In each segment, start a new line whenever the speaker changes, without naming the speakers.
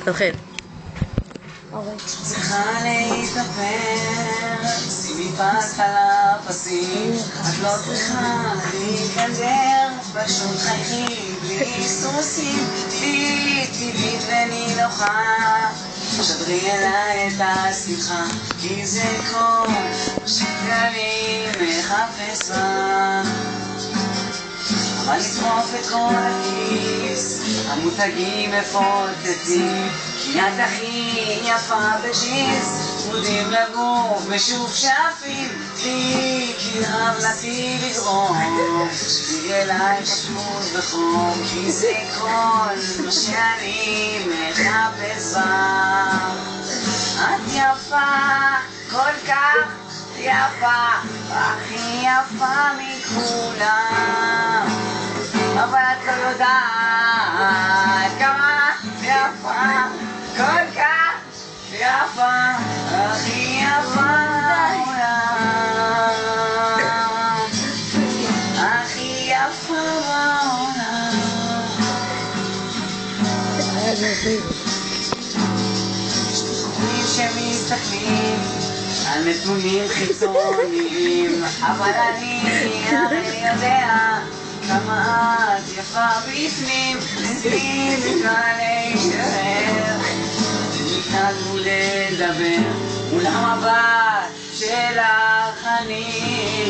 תתחיל.
צריכה להתאפר, שימי פס על הפסים, את לא צריכה להתגדר, פשוט חייכי בלי היסוסים, תהיי טבעית ונינוחה, שדרי אליי את השמחה, כי זה כל שאני מחפש בה. אבל לטרוף את כל הכיס, המותגים מפוצצים, כי את הכי יפה בג'ינס, צמודים לגוף משופשפים, תהיי כי הבלתי לגרום, תהיי אליי פשוט בחום, כי זה כל מה שאני מחפש בה. את יפה כל כך יפה, הכי יפה מכולם, אבל את לא יודעת כמה יפה, כל כך יפה, הכי יפה בעולם, הכי יפה בעולם. שחורים שמסתכלים על נתונים חיצוניים, אבל אני הרי יודע כמה את יפה בפנים, נסים נקרא להישאר, ניתנו לדבר מול המבט שלך אני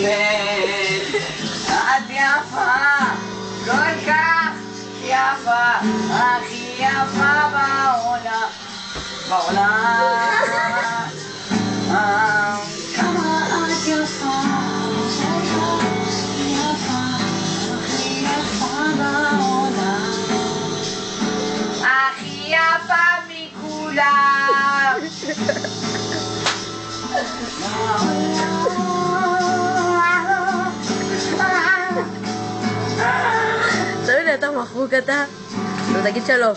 מת. את יפה, כל כך יפה, הכי יפה בעולם, כמה את יפה, הכי יפה בעולם, הכי יפה מכולם.
תגיד לי, אתה מחוק אתה? תגיד שלום.